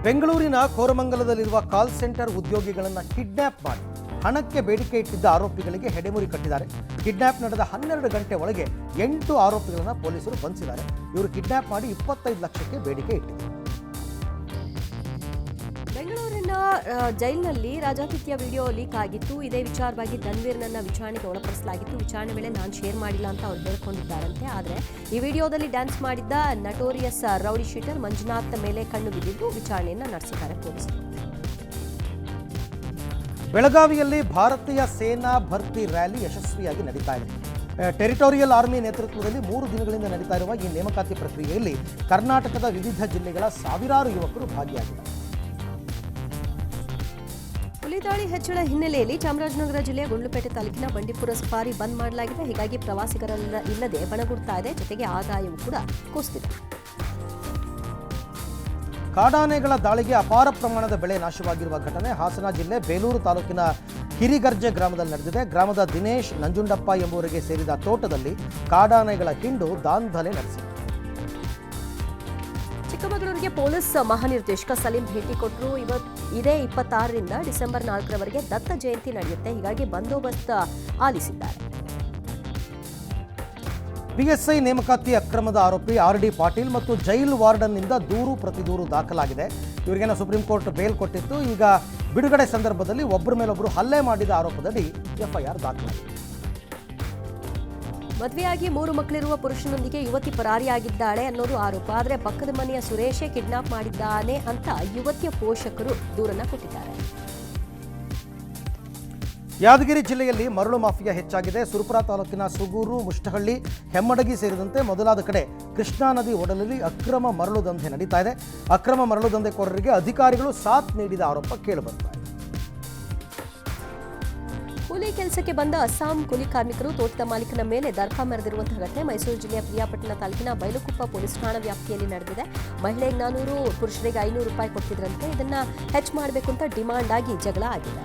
ಬೆಂಗಳೂರಿನ ಕೋರಮಂಗಲದಲ್ಲಿರುವ call centre ಉದ್ಯೋಗಿಗಳನ್ನು kidnap ಮಾಡಿ ಹಣಕ್ಕೆ ಬೇಡಿಕೆ ಇಟ್ಟಿದ್ದ ಆರೋಪಿಗಳಿಗೆ ಹೆಡೆಮುರಿ ಕಟ್ಟಿದ್ದಾರೆ. ಕಿಡ್ನಾಪ್ ನಡೆದ 12 ಗಂಟೆ ಒಳಗೆ 8 ಆರೋಪಿಗಳನ್ನು ಪೊಲೀಸರು ಬಂಧಿಸಿದ್ದಾರೆ. ಇವರು ಕಿಡ್ನಾಪ್ ಮಾಡಿ 25 ಲಕ್ಷಕ್ಕೆ ಬೇಡಿಕೆ ಇಟ್ಟಿದ್ದಾರೆ. ಬೆಂಗಳೂರಿನ ಜೈಲಿನಲ್ಲಿ ರಾಜಾತಿಥ್ಯ ವಿಡಿಯೋ ಲೀಕ್ ಆಗಿತ್ತು. ಇದೇ ವಿಚಾರವಾಗಿ ಧನ್ವೀರ್ನನ್ನ ವಿಚಾರಣೆಗೆ ಒಳಪಡಿಸಲಾಗಿತ್ತು. ವಿಚಾರಣೆ ವೇಳೆ ನಾನು ಶೇರ್ ಮಾಡಿಲ್ಲ ಅಂತ ಅವ್ರು ಹೇಳ್ಕೊಂಡಿದ್ದಾರಂತೆ. ಆದರೆ ಈ ವಿಡಿಯೋದಲ್ಲಿ ಡ್ಯಾನ್ಸ್ ಮಾಡಿದ್ದ ನಟೋರಿಯಸ್ ರೌಡಿ ಶೀಟರ್ ಮಂಜುನಾಥ್ ಮೇಲೆ ಕಣ್ಣು ಬಿದ್ದಿದ್ದು ವಿಚಾರಣೆಯನ್ನು ನಡೆಸಿದ್ದಾರೆ ಪೊಲೀಸರು. ಬೆಳಗಾವಿಯಲ್ಲಿ ಭಾರತೀಯ ಸೇನಾ ಭರ್ತಿ ರ್ಯಾಲಿ ಯಶಸ್ವಿಯಾಗಿ ನಡೀತಾ ಇದೆ. ಟೆರಿಟೋರಿಯಲ್ ಆರ್ಮಿ ನೇತೃತ್ವದಲ್ಲಿ 3 ದಿನಗಳಿಂದ ನಡೀತಾ ಇರುವ ಈ ನೇಮಕಾತಿ ಪ್ರಕ್ರಿಯೆಯಲ್ಲಿ ಕರ್ನಾಟಕದ ವಿವಿಧ ಜಿಲ್ಲೆಗಳ ಸಾವಿರಾರು ಯುವಕರು ಭಾಗಿಯಾಗಿದ್ದಾರೆ. ಹುಲಿದಾಳಿ ಹೆಚ್ಚಳ ಹಿನ್ನೆಲೆಯಲ್ಲಿ ಚಾಮರಾಜನಗರ ಜಿಲ್ಲೆಯ ಗುಂಡ್ಲುಪೇಟೆ ತಾಲೂಕಿನ ಬಂಡೀಪುರ ಸಫಾರಿ ಬಂದ್ ಮಾಡಲಾಗಿದೆ. ಹೀಗಾಗಿ ಪ್ರವಾಸಿಗರೆಲ್ಲ ಇಲ್ಲದೆ ಬಣಗುಡ್ತಾ ಇದೆ. ಜೊತೆಗೆ ಆದಾಯವೂ ಕೂಡ ಕುಸಿದಿದೆ. ಕಾಡಾನೆಗಳ ದಾಳಿಗೆ ಅಪಾರ ಪ್ರಮಾಣದ ಬೆಳೆ ನಾಶವಾಗಿರುವ ಘಟನೆ ಹಾಸನ ಜಿಲ್ಲೆ ಬೇಲೂರು ತಾಲೂಕಿನ ಹಿರಿಗರ್ಜೆ ಗ್ರಾಮದಲ್ಲಿ ನಡೆದಿದೆ. ಗ್ರಾಮದ ದಿನೇಶ್ ನಂಜುಂಡಪ್ಪ ಎಂಬುವರಿಗೆ ಸೇರಿದ ತೋಟದಲ್ಲಿ ಕಾಡಾನೆಗಳ ಹಿಂಡು ದಾಂಧಲೆ ನಡೆಸಿದೆ. ಚಿಕ್ಕಮಗಳೂರಿಗೆ ಪೊಲೀಸ್ ಮಹಾನಿರ್ದೇಶಕ ಸಲೀಂ ಭೇಟಿ ಕೊಟ್ಟರು. ಇದೇ 26ರಿಂದ ಡಿಸೆಂಬರ್ 4ರವರೆಗೆ ದತ್ತ ಜಯಂತಿ ನಡೆಯುತ್ತೆ. ಹೀಗಾಗಿ ಬಂದೋಬಸ್ತ್ ಆಲಿಸಿದ್ದಾರೆ. ಪಿಎಸ್ಐ ನೇಮಕಾತಿ ಅಕ್ರಮದ ಆರೋಪಿ ಆರ್.ಡಿ. ಪಾಟೀಲ್ ಮತ್ತು ಜೈಲ್ ವಾರ್ಡನ್ನಿಂದ ದೂರು ಪ್ರತಿದೂರು ದಾಖಲಾಗಿದೆ. ಇವರಿಗೇನೋ ಸುಪ್ರೀಂ ಕೋರ್ಟ್ ಬೇಲ್ ಕೊಟ್ಟಿತ್ತು. ಈಗ ಬಿಡುಗಡೆ ಸಂದರ್ಭದಲ್ಲಿ ಒಬ್ಬರ ಮೇಲೊಬ್ಬರು ಹಲ್ಲೆ ಮಾಡಿದ ಆರೋಪದಡಿ ಎಫ್ಐಆರ್ ದಾಖಲಾಗಿದೆ. ಮದುವೆಯಾಗಿ 3 ಮಕ್ಕಳಿರುವ ಪುರುಷನೊಂದಿಗೆ ಯುವತಿ ಪರಾರಿಯಾಗಿದ್ದಾಳೆ ಅನ್ನೋದು ಆರೋಪ. ಆದರೆ ಪಕ್ಕದ ಮನೆಯ ಸುರೇಶೇ ಕಿಡ್ನಾಪ್ ಮಾಡಿದ್ದಾನೆ ಅಂತ ಯುವತಿಯ ಪೋಷಕರು ದೂರನ್ನ ಕೊಟ್ಟಿದ್ದಾರೆ. ಯಾದಗಿರಿ ಜಿಲ್ಲೆಯಲ್ಲಿ ಮರಳು ಮಾಫಿಯಾ ಹೆಚ್ಚಾಗಿದೆ. ಸುರಪುರ ತಾಲೂಕಿನ ಸುಗೂರು, ಮುಷ್ಟಹಳ್ಳಿ, ಹೆಮ್ಮಡಗಿ ಸೇರಿದಂತೆ ಮೊದಲಾದ ಕಡೆ ಕೃಷ್ಣಾ ನದಿ ಒಡಲಲ್ಲಿ ಅಕ್ರಮ ಮರಳು ದಂಧೆ ನಡೀತಾ ಇದೆ. ಅಕ್ರಮ ಮರಳು ದಂಧೆಕೋರರಿಗೆ ಅಧಿಕಾರಿಗಳು ಸಾಥ್ ನೀಡಿದ ಆರೋಪ ಕೇಳಿಬರ್ತಾ ಇದೆ. ಕೂಲಿ ಕೆಲಸಕ್ಕೆ ಬಂದ ಅಸ್ಸಾಂ ಕೂಲಿ ಕಾರ್ಮಿಕರು ತೋಟದ ಮಾಲೀಕನ ಮೇಲೆ ದರ್ಪ ಮೆರೆದಿರುವಂತಹ ಘಟನೆ ಮೈಸೂರು ಜಿಲ್ಲೆಯ ಪ್ರಿಯಾಪಟ್ಟಣ ತಾಲೂಕಿನ ಬೈಲುಕುಪ್ಪ ಪೊಲೀಸ್ ಠಾಣಾ ವ್ಯಾಪ್ತಿಯಲ್ಲಿ ನಡೆದಿದೆ. ಮಹಿಳೆಗೆ 400, ಪುರುಷರಿಗೆ 500 ರೂಪಾಯಿ ಕೊಟ್ಟಿದ್ರಂತೆ. ಇದನ್ನ ಹೆಚ್ಚು ಮಾಡಬೇಕು ಅಂತ ಡಿಮಾಂಡ್ ಆಗಿ ಜಗಳ ಆಗಿದೆ.